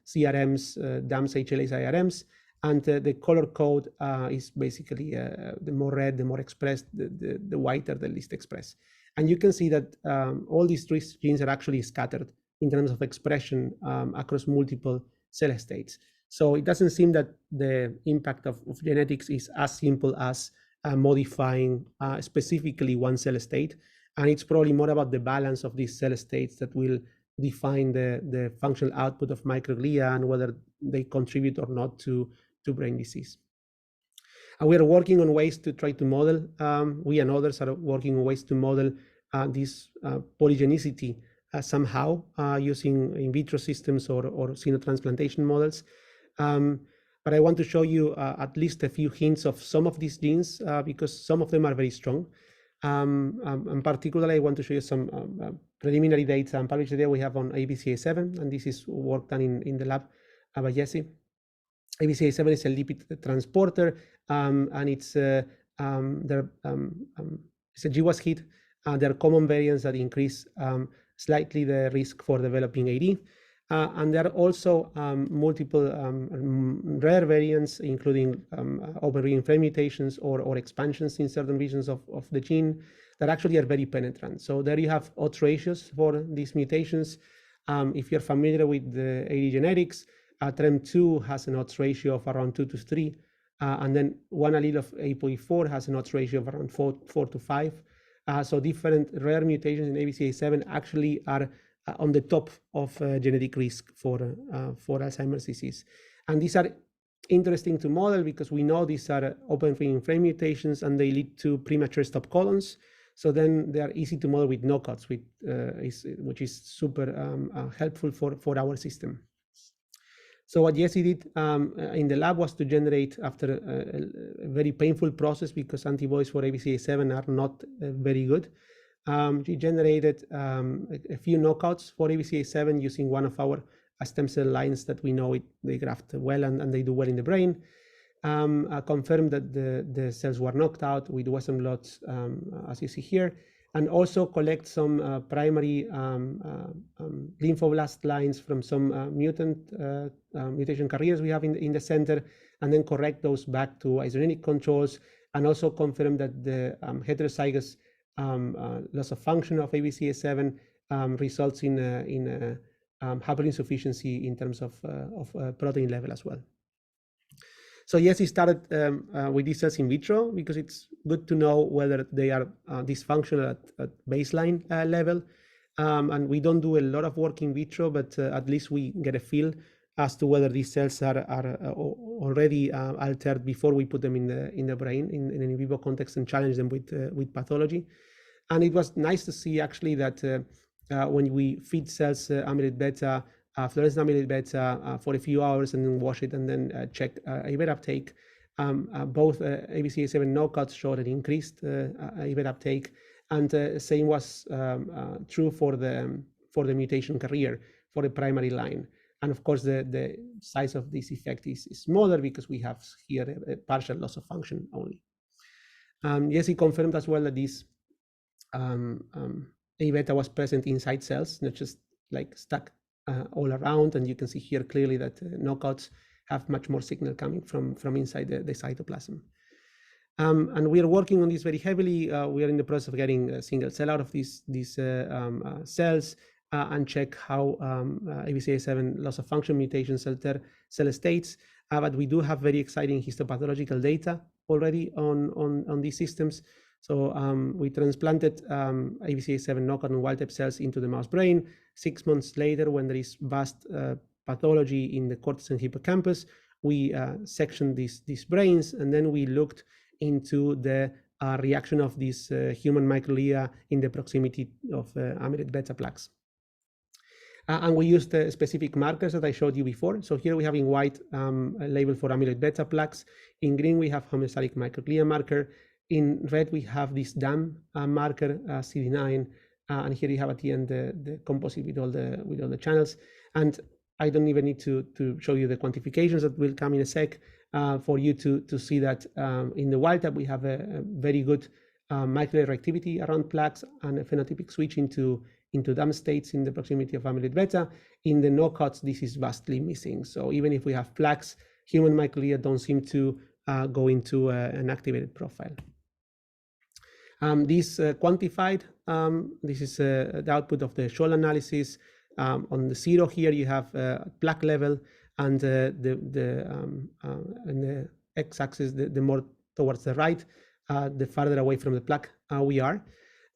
CRMs, DAMs, HLAs, IRMs, and the color code is basically the more red, the more expressed, the whiter, the least expressed. And you can see that all these 3 genes are actually scattered in terms of expression across multiple cell states. So it doesn't seem that the impact of genetics is as simple as modifying specifically one cell state. And it's probably more about the balance of these cell states that will define the functional output of microglia and whether they contribute or not to brain disease. And we are working on ways to try to model, we and others are working on ways to model this polygenicity somehow using in vitro systems or xenotransplantation models. But I want to show you at least a few hints of some of these genes because some of them are very strong. And particularly, I want to show you some preliminary data and published data we have on ABCA7, and this is work done in the lab by Jesse. ABCA7 is a lipid transporter, and it's it's a GWAS hit. There are common variants that increase slightly the risk for developing AD. And there are also multiple rare variants, including open ring frame mutations or expansions in certain regions of the gene that actually are very penetrant. So there you have odds ratios for these mutations. If you're familiar with the AD genetics, TREM2 has an odds ratio of around 2 to 3, and then one allele of APOE4 has an odds ratio of around 4 to 5. So different rare mutations in ABCA7 actually are on the top of genetic risk for Alzheimer's disease. And these are interesting to model because we know these are open ring frame mutations and they lead to premature stop codons. So then they are easy to model with knockouts, which is super helpful for our system. So what Jesse did in the lab was to generate, after a very painful process because antibodies for ABCA7 are not very good, he generated a few knockouts for ABCA7 using one of our stem cell lines that we know they graft well and they do well in the brain. Confirmed that the cells were knocked out with Western blots, as you see here, and also collect some primary lymphoblast lines from some mutation carriers we have in the center, and then correct those back to isogenic controls, and also confirm that the heterozygous loss of function of ABCA7 results in haploinsufficiency in terms of protein level as well. So yes, he started with these cells in vitro because it's good to know whether they are dysfunctional at baseline level. And we don't do a lot of work in vitro, but at least we get a feel as to whether these cells are already altered before we put them in the brain in an in vivo context and challenge them with pathology. And it was nice to see actually that when we feed cells amyloid beta, fluorescent amyloid beta for a few hours and then wash it and then check A-beta uptake, both ABCA7 knockouts showed an increased A-beta uptake, and same was true for the mutation carrier for the primary line. And of course, the size of this effect is smaller because we have here a partial loss of function only. Yes, he confirmed as well that this A-beta was present inside cells, not just like stuck all around. And you can see here clearly that knockouts have much more signal coming from inside the cytoplasm. And we are working on this very heavily. We are in the process of getting a single cell out of these cells and check how ABCA7 loss of function mutations alter cell states. But we do have very exciting histopathological data already on these systems. So we transplanted ABCA7 knockout and wild-type cells into the mouse brain. 6 months later, when there is vast pathology in the cortex and hippocampus, we sectioned these brains, and then we looked into the reaction of these human microglia in the proximity of amyloid beta plaques. And we used the specific markers that I showed you before. So here we have in white a label for amyloid beta plaques. In green, we have homeostatic microglia marker. In red, we have this DAM marker, CD9, and here you have at the end the composite with all the channels. And I don't even need to show you the quantifications that will come in a sec for you to see that in the wild type we have a very good microglia reactivity around plaques and a phenotypic switch into DAM states in the proximity of amyloid beta. In the knockouts, this is vastly missing. So even if we have plaques, human microglia don't seem to go into an activated profile. This quantified, this is the output of the Scholl analysis. On the 0 here, you have plaque level, and the x-axis, the more towards the right, the farther away from the plaque we are.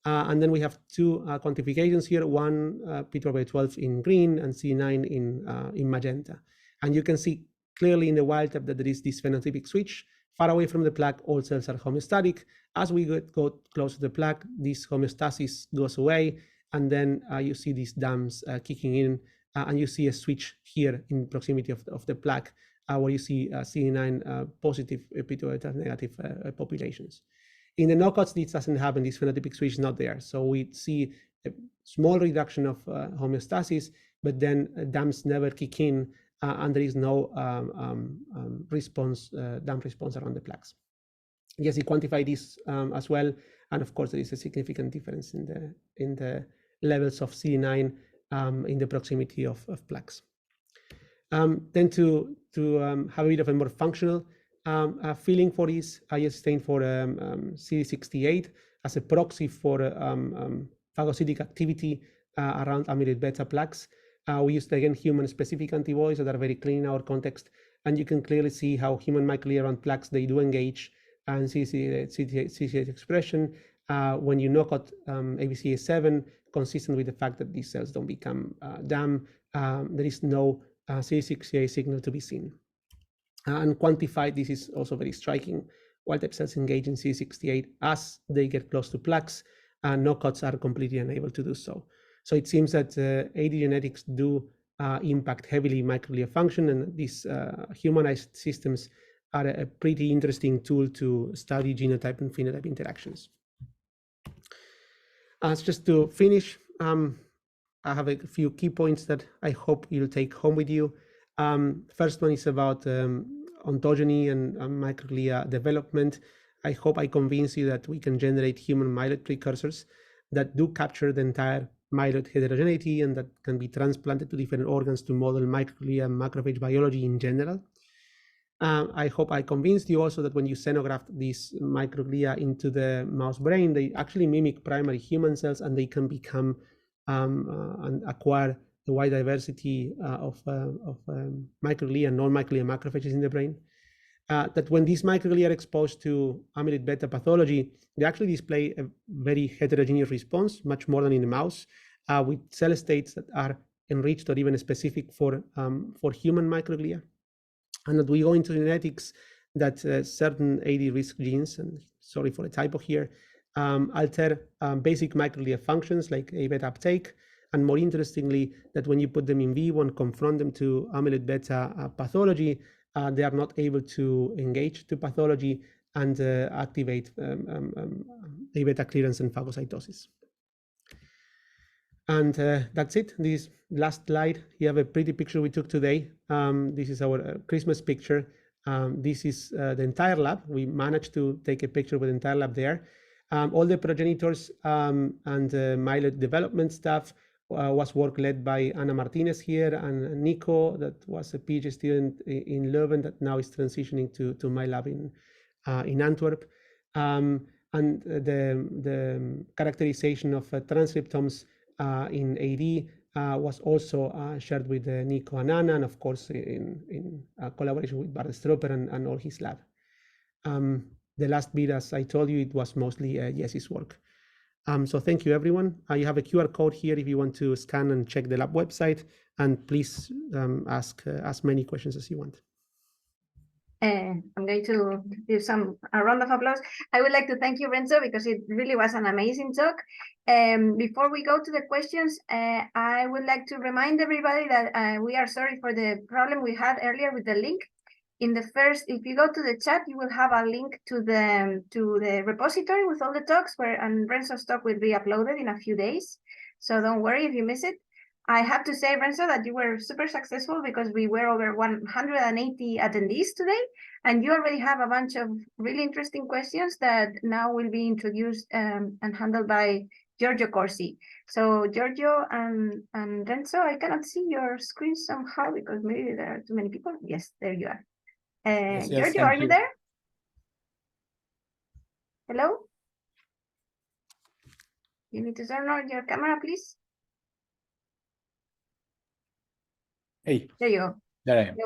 And then we have two quantifications here, one P12 in green and C9 in magenta. And you can see clearly in the wild type that there is this phenotypic switch. Far away from the plaque, all cells are homeostatic. As we go close to the plaque, this homeostasis goes away, and then you see these DAMs kicking in, and you see a switch here in proximity of the plaque, where you see CD9 positive, P2 negative populations. In the knockouts, this doesn't happen. This phenotypic switch is not there. So we see a small reduction of homeostasis, but then DAMs never kick in, and there is no response, DAM response around the plaques. Yes, we quantify this as well, and of course there is a significant difference in the levels of CD9 in the proximity of plaques. Then to have a bit of a more functional feeling for this, I just stain for CD68 as a proxy for phagocytic activity around amyloid beta plaques. We used again human-specific antibodies that are very clean in our context, and you can clearly see how human microglia around plaques, they do engage and CD68 expression when you knock out ABCA7, consistent with the fact that these cells don't become DAM. There is no CD68 signal to be seen. And quantified, this is also very striking. Wild-type cells engage in CD68 as they get close to plaques, and knockouts are completely unable to do so. So it seems that AD genetics do impact heavily microglia function, and these humanized systems are a pretty interesting tool to study genotype and phenotype interactions. Just to finish, I have a few key points that I hope you'll take home with you. First one is about ontogeny and microglia development. I hope I convince you that we can generate human myeloid precursors that do capture the entire myeloid heterogeneity and that can be transplanted to different organs to model microglia and macrophage biology in general. I hope I convinced you also that when you xenograft these microglia into the mouse brain, they actually mimic primary human cells, and they can become and acquire a wide diversity of microglia and non-microglia macrophages in the brain. That when these microglia are exposed to amyloid beta pathology, they actually display a very heterogeneous response, much more than in the mouse, with cell states that are enriched or even specific for human microglia. And that we go into genetics that certain AD risk genes, and sorry for the typo here, alter basic microglia functions like A beta uptake. And more interestingly, that when you put them in vivo and confront them to amyloid beta pathology, they are not able to engage to pathology and activate A beta clearance and phagocytosis. And that's it. This last slide, you have a pretty picture we took today. This is our Christmas picture. This is the entire lab. We managed to take a picture with the entire lab there. All the progenitors and myeloid development stuff was work led by Ana Martinez here, and Nico, that was a PhD student in Leuven that now is transitioning to my lab in Antwerp. And the characterization of transcriptomes in AD was also shared with Nico and Anna, and of course in collaboration with Bart Stroper and all his lab. The last bit, as I told you, it was mostly Jesse's work. So thank you, everyone. You have a QR code here if you want to scan and check the lab website, and please ask as many questions as you want. I'm going to give a round of applause. I would like to thank you, Renzo, because it really was an amazing talk. Before we go to the questions, I would like to remind everybody that we are sorry for the problem we had earlier with the link. If you go to the chat, you will have a link to the repository with all the talks, and Renzo's talk will be uploaded in a few days. So don't worry if you miss it. I have to say, Renzo, that you were super successful because we were over 180 attendees today, and you already have a bunch of really interesting questions that now will be introduced and handled by Giorgio Corsi. So Giorgio and Renzo, I cannot see your screen somehow because maybe there are too many people. Yes, there you are. Yes, Giorgio, are you there? Hello? You need to turn on your camera, please. Hey, There you go. there I am.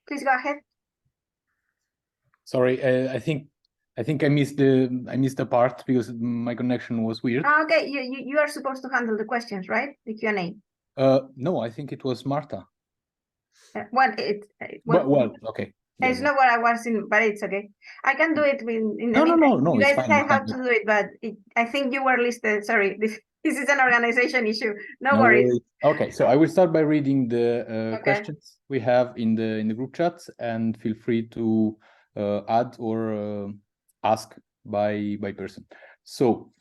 Please go ahead. Sorry, I think I missed the part because my connection was weird. Okay, you are supposed to handle the questions, right? The Q&A. No, I think it was Marta. Well, okay. It's not what I was in, but it's okay. I can do it in No, you it's guys fine. say how to do it, but I think you were listed. Sorry, this is an organization issue. No worries. Okay, so I will start by reading the Okay. questions we have in the group chat, and feel free to add or ask by person. So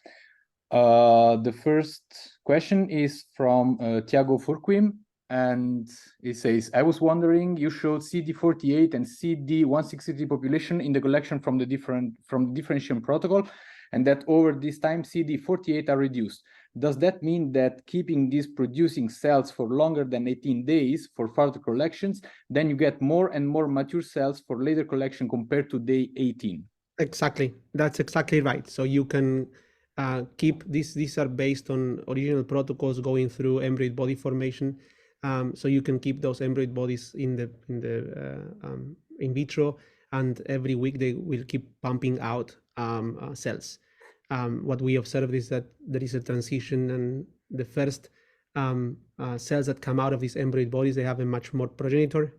the first question is from Tiago Furquim, and it says, I was wondering, you showed CD48 and CD163 population in the collection from the differentiation protocol, and that over this time CD48 are reduced. Does that mean that keeping these producing cells for longer than 18 days for further collections, then you get more and more mature cells for later collection compared to day 18? Exactly, that's exactly right. So you can keep these are based on original protocols going through embryoid body formation. So you can keep those embryoid bodies in vitro, and every week they will keep pumping out cells. What we observed is that there is a transition, and the first cells that come out of these embryoid bodies, they have a much more progenitor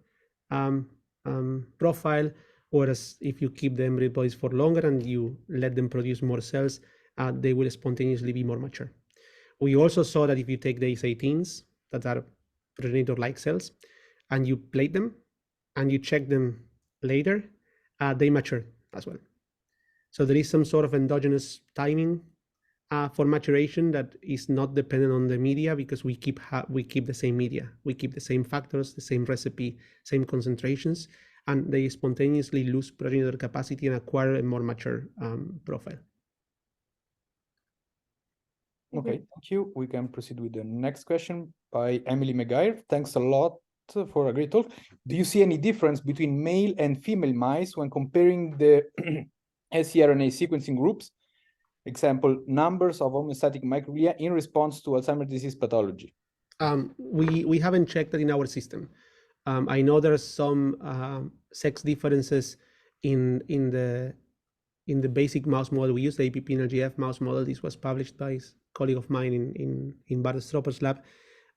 profile. Whereas if you keep the embryo bodies for longer and you let them produce more cells, they will spontaneously be more mature. We also saw that if you take these 18s that are progenitor-like cells and you plate them and you check them later, they mature as well. So there is some sort of endogenous timing for maturation that is not dependent on the media, because we keep the same media, we keep the same factors, the same recipe, same concentrations, and they spontaneously lose progenitor capacity and acquire a more mature profile. Okay, thank you. We can proceed with the next question by Emily McGuire. Thanks a lot for a great talk. Do you see any difference between male and female mice when comparing the scRNA sequencing groups? Example, numbers of homeostatic microglia in response to Alzheimer's disease pathology. We haven't checked that in our system. I know there are some sex differences in the basic mouse model we use, the APP-NLGF mouse model. This was published by a colleague of mine in Bart Stropper's lab.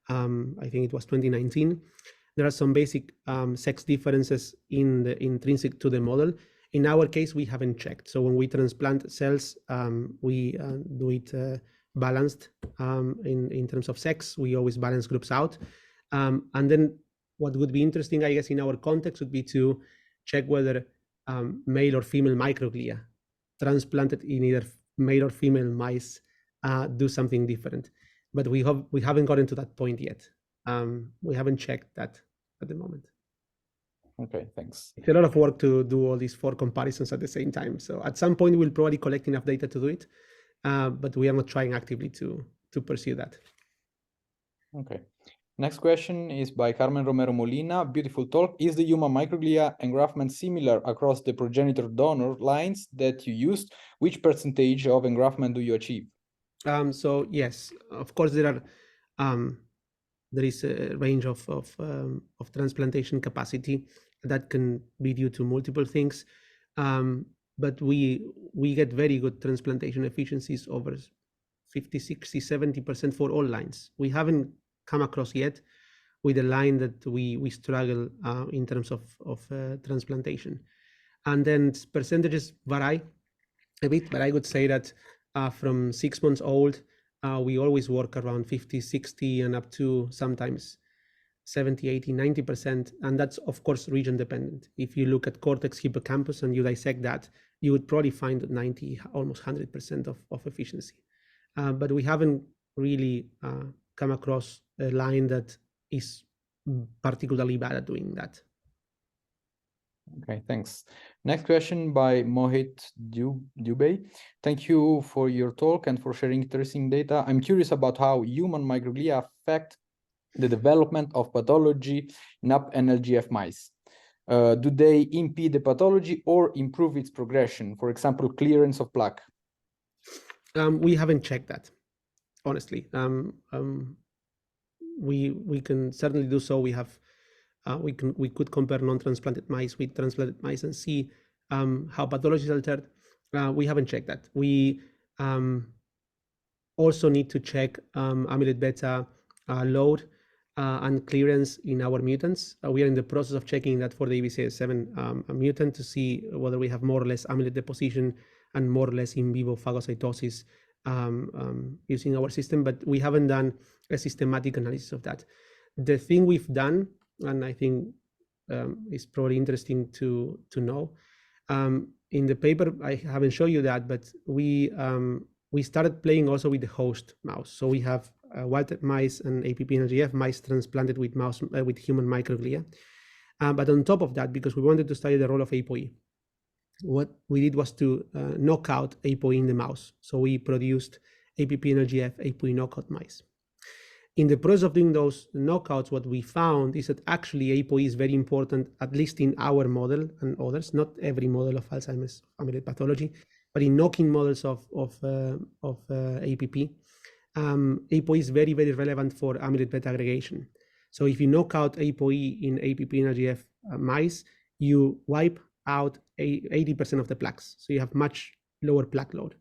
I think it was 2019. There are some basic sex differences in the intrinsic to the model. In our case, we haven't checked. So when we transplant cells, we do it balanced in terms of sex. We always balance groups out. And then what would be interesting, I guess, in our context would be to check whether male or female microglia transplanted in either male or female mice do something different. But we haven't gotten to that point yet. We haven't checked that at the moment. Okay, thanks. It's a lot of work to do all these 4 comparisons at the same time. So at some point, we'll probably collect enough data to do it, but we are not trying actively to pursue that. Okay. Next question is by Carmen Romero Molina. Beautiful talk. Is the human microglia engraftment similar across the progenitor donor lines that you used? Which percentage of engraftment do you achieve? So yes, of course, there is a range of transplantation capacity that can be due to multiple things, but we get very good transplantation efficiencies over 50, 60, 70% for all lines. We haven't come across yet with a line that we struggle in terms of transplantation. And then percentages vary a bit, but I would say that from 6 months old, we always work around 50, 60, and up to sometimes 70, 80, 90%. And that's, of course, region dependent. If you look at cortex hippocampus and you dissect that, you would probably find 90, almost 100% of efficiency. But we haven't really come across a line that is particularly bad at doing that. Okay, thanks. Next question by Mohit Dubey. Thank you for your talk and for sharing interesting data. I'm curious about how human microglia affect the development of pathology in UP-NLGF mice. Do they impede the pathology or improve its progression? For example, clearance of plaque. We haven't checked that, honestly. We can certainly do so. We could compare non-transplanted mice with transplanted mice and see how pathology is altered. We haven't checked that. We also need to check amyloid beta load and clearance in our mutants. We are in the process of checking that for the ABCA7 mutant to see whether we have more or less amyloid deposition and more or less in vivo phagocytosis using our system, but we haven't done a systematic analysis of that. The thing we've done, and I think is probably interesting to know, In the paper, I haven't shown you that, but we started playing also with the host mouse. So we have wild-type mice and APP-NRGF mice transplanted with with human microglia. But on top of that, because we wanted to study the role of ApoE, what we did was to knock out ApoE in the mouse. So we produced APP-NRGF ApoE knockout mice. In the process of doing those knockouts, what we found is that actually ApoE is very important, at least in our model and others, not every model of Alzheimer's amyloid pathology, but in knocking models of APP, ApoE is very, very relevant for amyloid beta aggregation. So if you knock out ApoE in APP-NRGF mice, you wipe out 80% of the plaques. So you have much lower plaque load.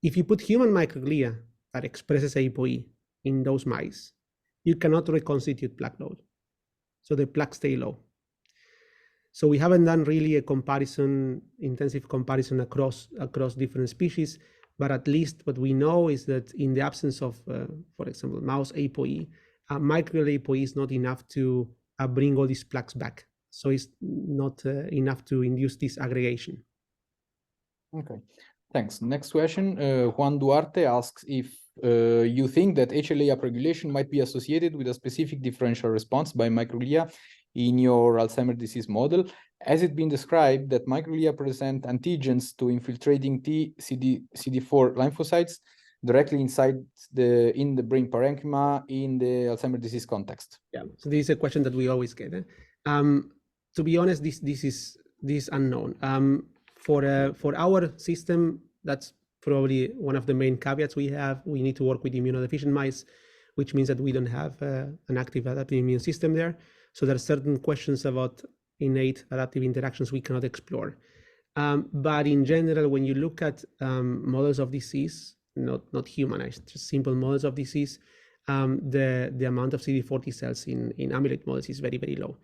If you put human microglia that expresses ApoE in those mice, you cannot reconstitute plaque load. So the plaques stay low. So we haven't done really a comparison, intensive comparison across different species, but at least what we know is that in the absence of, for example, mouse ApoE, microglia ApoE is not enough to bring all these plaques back. So it's not enough to induce this aggregation. Okay, thanks. Next question, Juan Duarte asks if you think that HLA upregulation might be associated with a specific differential response by microglia in your Alzheimer's disease model. Has it been described that microglia present antigens to infiltrating CD4 lymphocytes directly inside in the brain parenchyma in the Alzheimer's disease context? Yeah, so this is a question that we always get. To be honest, this is unknown. For our system, that's probably one of the main caveats we have. We need to work with immunodeficient mice, which means that we don't have an active adaptive immune system there. So there are certain questions about innate adaptive interactions we cannot explore. But in general, when you look at models of disease, not humanized, just simple models of disease, the amount of CD40 cells in amyloid models is very, very low.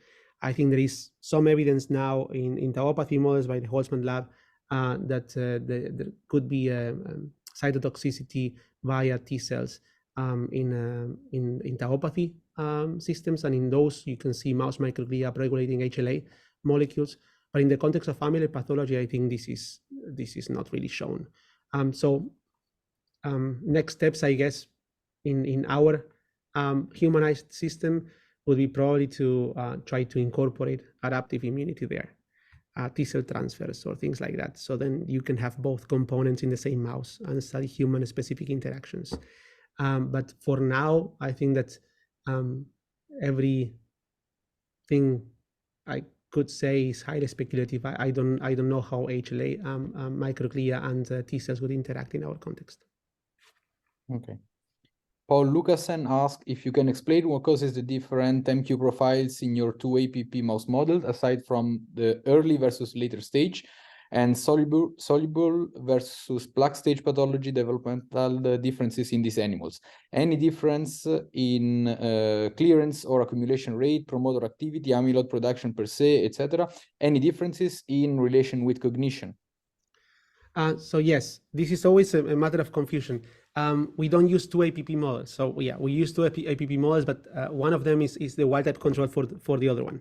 I think there is some evidence now in tauopathy models by the Holzman lab that there could be cytotoxicity via T cells in tauopathy systems, and in those you can see mouse microglia upregulating HLA molecules. But in the context of amyloid pathology, I think this is not really shown. Next steps, I guess, in our humanized system would be probably to try to incorporate adaptive immunity there, T-cell transfers or things like that. So then you can have both components in the same mouse and study human-specific interactions. But for now, I think that everything I could say is highly speculative. I don't know how HLA, microglia, and T-cells would interact in our context. Okay. Paul Lucasen asked if you can explain what causes the different MQ profiles in your two APP mouse models, aside from the early versus later stage, and soluble versus plaque stage pathology developmental differences in these animals. Any difference in clearance or accumulation rate, promoter activity, amyloid production per se, etc.? Any differences in relation with cognition? So yes, this is always a matter of confusion. We don't use two APP models. So yeah, we use two APP models, but one of them is the wild type control for the other one.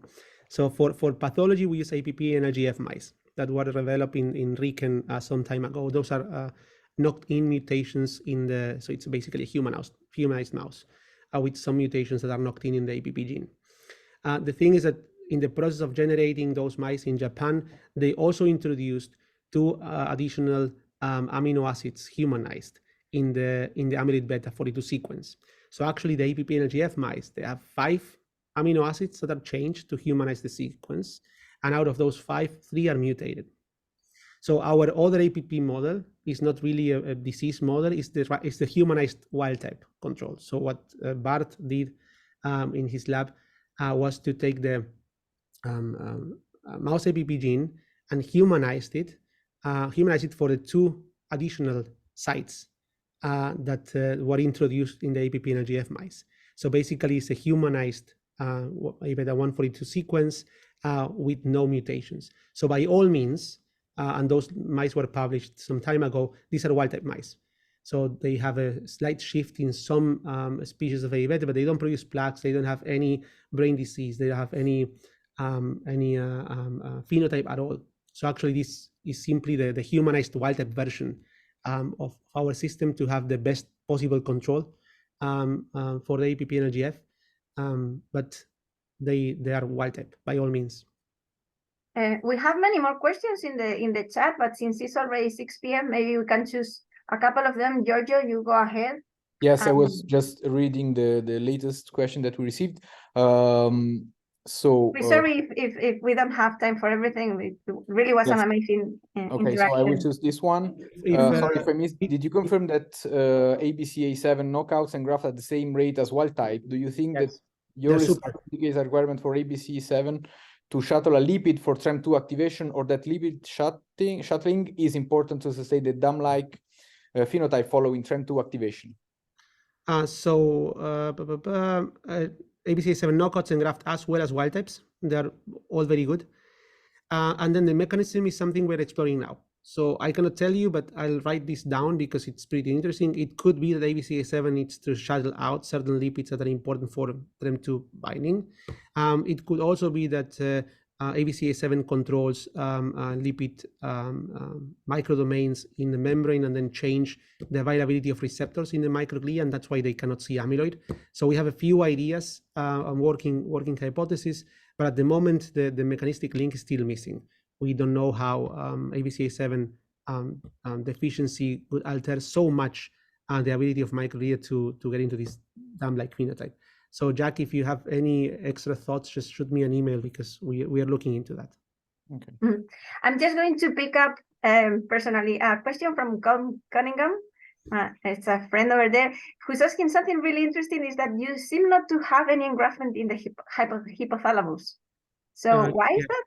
So for pathology, we use APP-NRGF mice that were developed in Riken some time ago. Those are knocked-in mutations in the, so it's basically a humanized mouse with some mutations that are knocked in the APP gene. The thing is that in the process of generating those mice in Japan, they also introduced two additional amino acids humanized in the amyloid beta 42 sequence. So actually the APP-NRGF mice, they have 5 amino acids that are changed to humanize the sequence. And out of those 5, 3 are mutated. So our other APP model is not really a disease model, it's the humanized wild type control. So what Bart did in his lab was to take the mouse APP gene and humanize it for the 2 additional sites that were introduced in the APP-NRGF mice. So basically it's a humanized A-beta 142 sequence with no mutations. So by all means, and those mice were published some time ago, these are wild type mice. So they have a slight shift in some species of A-beta, but they don't produce plaques, they don't have any brain disease, they don't have any phenotype at all. So actually, this is simply the humanized wild-type version of our system to have the best possible control for the APP and LGF, but they are wild-type by all means. We have many more questions in the chat, but since it's already 6 p.m., maybe we can choose a couple of them. Giorgio, you go ahead. Yes, I was just reading the latest question that we received. So sorry if we don't have time for everything. It really was an amazing okay, interaction. so I will choose this one. Sorry if I missed. Did you confirm that ABCA7 knockouts and graft at the same rate as wild type? Do you think that your research indicates a requirement for ABCA7 to shuttle a lipid for TREM2 activation, or that lipid shuttling is important to sustain the DAM-like phenotype following TREM2 activation? ABCA7 knockouts and graft as well as wild types, they're all very good. And then the mechanism is something we're exploring now. So I cannot tell you, but I'll write this down because it's pretty interesting. It could be that ABCA7 needs to shuttle out certain lipids that are important for TREM2 binding. It could also be that ABCA7 controls lipid microdomains in the membrane and then change the availability of receptors in the microglia, and that's why they cannot see amyloid. So we have a few ideas on working hypothesis, but at the moment the mechanistic link is still missing. We don't know how ABCA7 deficiency would alter so much the ability of microglia to get into this DAM-like phenotype. So Jack, if you have any extra thoughts, just shoot me an email because we are looking into that. Okay. I'm just going to pick up personally a question from Cunningham. It's a friend over there who's asking something really interesting, is that you seem not to have any engraftment in the hypothalamus. So why is that?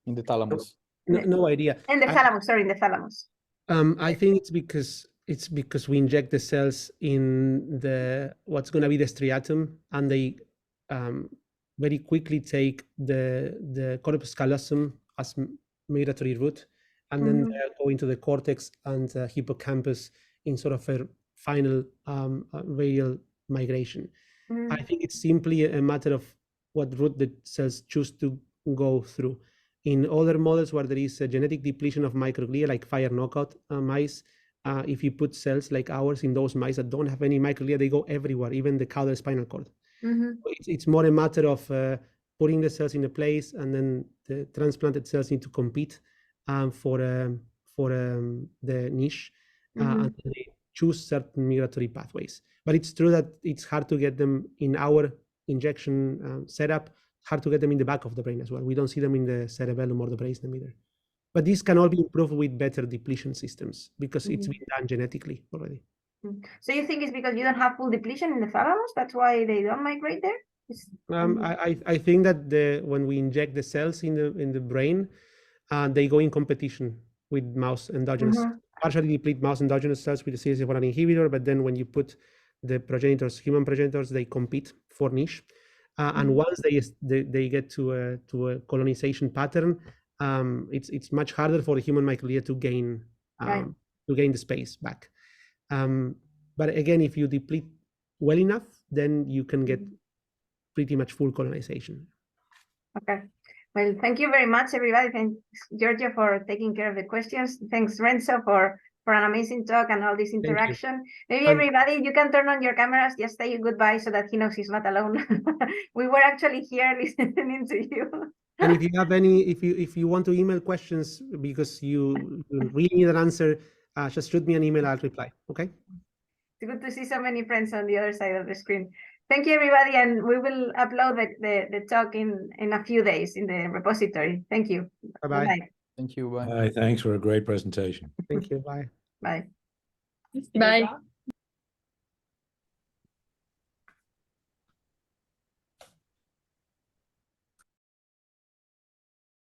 In the thalamus. No idea. In the thalamus, sorry, in the thalamus. I think it's because we inject the cells in the what's going to be the striatum, and they very quickly take the corpus callosum as migratory route, and then they go into the cortex and hippocampus in sort of a final radial migration. I think it's simply a matter of what route the cells choose to go through. In other models where there is a genetic depletion of microglia, like fire knockout mice, if you put cells like ours in those mice that don't have any microglia, they go everywhere, even the caudal spinal cord. It's more a matter of putting the cells in a place, and then the transplanted cells need to compete for the niche, and they choose certain migratory pathways. But it's true that it's hard to get them in our injection setup, hard to get them in the back of the brain as well. We don't see them in the cerebellum or the brainstem either. But this can all be improved with better depletion systems because it's been done genetically already. So you think it's because you don't have full depletion in the thalamus? That's why they don't migrate there? I think that when we inject the cells in the brain, they go in competition with mouse endogenous, partially deplete mouse endogenous cells with the CSF1 inhibitor, but then when you put the progenitors, human progenitors, they compete for niche. And once they get to a colonization pattern, it's much harder for the human microglia to gain the space back. But again, if you deplete well enough, then you can get pretty much full colonization. Okay. Well, thank you very much, everybody. Thanks, Giorgio, for taking care of the questions. Thanks, Renzo, for an amazing talk and all this interaction. Maybe everybody, you can turn on your cameras, just say goodbye so that he knows he's not alone. We were actually here listening to you. And if you have any, if you want to email questions because you really need an answer, just shoot me an email, I'll reply. Okay. It's good to see so many friends on the other side of the screen. Thank you, everybody, and we will upload the talk in a few days in the repository. Thank you. Bye-bye. Bye. Thank you. Bye. Bye. Thanks for a great presentation. Thank you. Bye. Bye. Bye.